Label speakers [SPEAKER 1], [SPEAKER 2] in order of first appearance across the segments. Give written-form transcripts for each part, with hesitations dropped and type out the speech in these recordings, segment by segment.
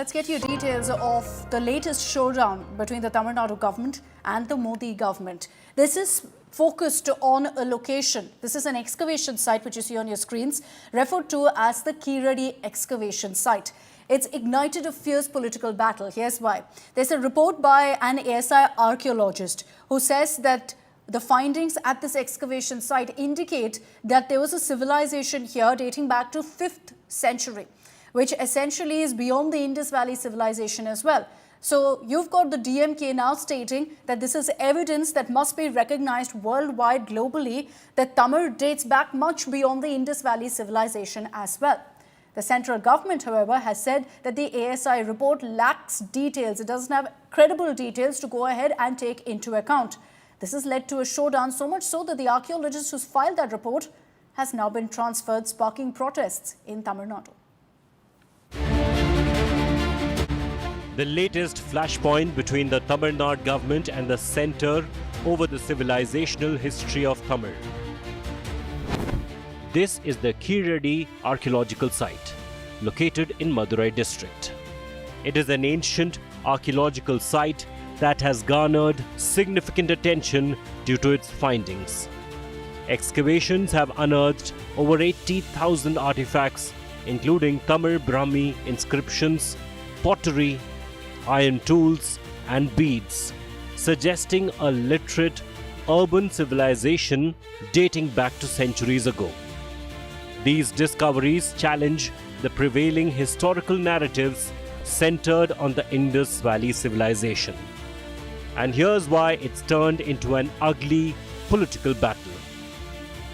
[SPEAKER 1] let's get you details of the latest showdown between the Tamil Nadu government and the Modi government. This is focused on a location. This is an excavation site which you see on your screens, referred to as the Keeladi Excavation site. It's ignited a fierce political battle. Here's why. There's a report by an ASI archaeologist who says that the findings at this excavation site indicate that there was a civilization here dating back to 5th century, which essentially is beyond the Indus Valley Civilization as well. So you've got the DMK now stating that this is evidence that must be recognized worldwide, globally, that Tamil dates back much beyond the Indus Valley Civilization as well. The central government, however, has said that the ASI report lacks details. It doesn't have credible details to go ahead and take into account. This has led to a showdown, so much so that the archaeologist who's filed that report has now been transferred, sparking protests in Tamil Nadu.
[SPEAKER 2] The latest flashpoint between the Tamil Nadu government and the centre over the civilizational history of Tamil. This is the Keeladi archaeological site, located in Madurai district. It is an ancient archaeological site that has garnered significant attention due to its findings. Excavations have unearthed over 80,000 artifacts, including Tamil Brahmi inscriptions, pottery, iron tools and beads, suggesting a literate urban civilization dating back to centuries ago. These discoveries challenge the prevailing historical narratives centered on the Indus Valley Civilization. And here's why it's turned into an ugly political battle.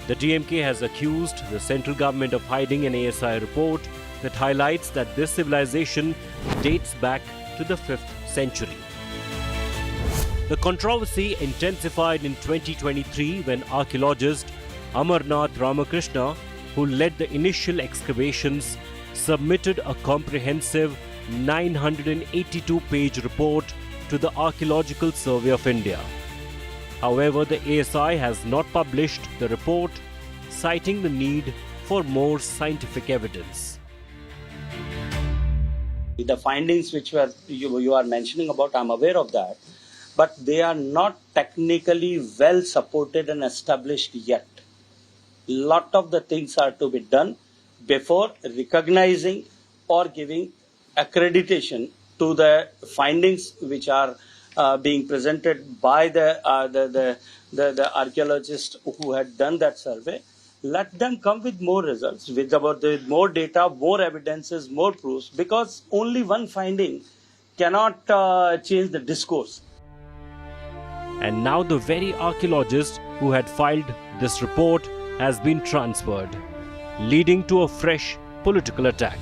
[SPEAKER 2] The DMK has accused the central government of hiding an ASI report that highlights that this civilization dates back to the 5th century. The controversy intensified in 2023 when archaeologist Amarnath Ramakrishna, who led the initial excavations, submitted a comprehensive 982-page report to the Archaeological Survey of India. However, the ASI has not published the report, citing the need for more scientific evidence.
[SPEAKER 3] The findings which you are mentioning about, I'm aware of that, but they are not technically well supported and established yet. Lot of the things are to be done before recognizing or giving accreditation to the findings which are being presented by the archaeologist who had done that survey. Let them come with more results, with more data, more evidences, more proofs, because only one finding cannot change the discourse.
[SPEAKER 2] And now the very archaeologist who had filed this report has been transferred, leading to a fresh political attack.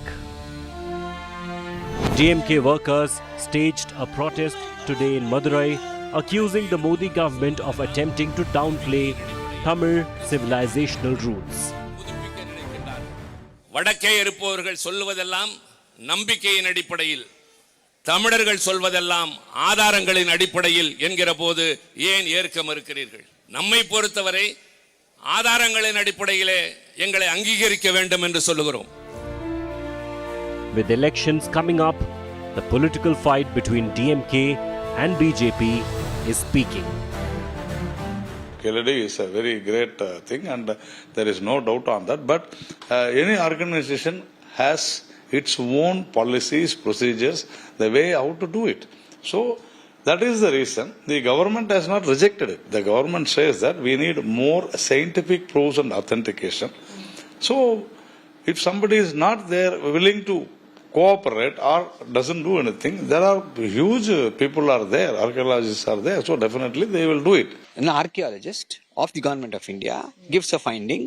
[SPEAKER 2] DMK workers staged a protest today in Madurai, accusing the Modi government of attempting to downplay Tamil civilizational roots.
[SPEAKER 4] வடக்கே இருப்பவர்கள் சொல்வதெல்லாம் நம்பிக்கையின் அடிப்படையில், தமிழர்கள் சொல்வதெல்லாம் ஆதாரங்களின் அடிப்படையில் என்கிற போது ஏன் ஏற்க மறுக்கிறீர்கள்? நம்மை பொறுத்தவரை ஆதாரங்களின் அடிப்படையிலே எங்களை அங்கீகரிக்க வேண்டும் என்று சொல்லுகிறோம்.
[SPEAKER 2] With elections coming up, the political fight between DMK and BJP is peaking.
[SPEAKER 5] Keeladi is a very great thing, and there is no doubt on that. But any organization has its own policies, procedures, the way how to do it. So that is the reason the government has not rejected it. The government says that we need more scientific proofs and authentication. So if somebody is not there willing to cooperate or doesn't do anything, there are huge people are there, archaeologists are there, so definitely they will do it.
[SPEAKER 6] An archaeologist of the government of India gives a finding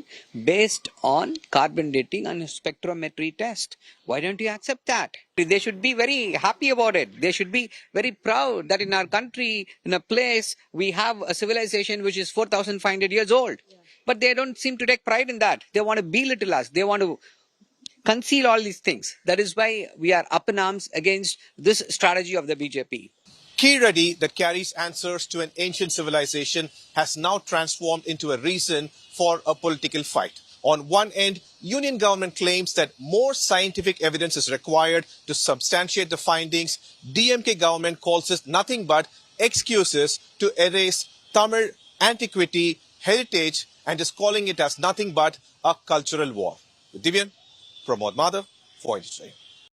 [SPEAKER 6] based on carbon dating and spectrometry test. Why don't you accept that? They should be very happy about it. They should be very proud that in our country, in a place, we have a civilization which is 4,500 years old. But they don't seem to take pride in that. They want to belittle us. They want to conceal all these things. That is why we are up in arms against this strategy of the BJP.
[SPEAKER 7] Keeladi, that carries answers to an ancient civilization, has now transformed into a reason for a political fight. On one end, union government claims that more scientific evidence is required to substantiate the findings. DMK government calls this nothing but excuses to erase Tamil antiquity, heritage, and is calling it as nothing but a cultural war. With Divyan, Pramod Madhav, for Indus Valley.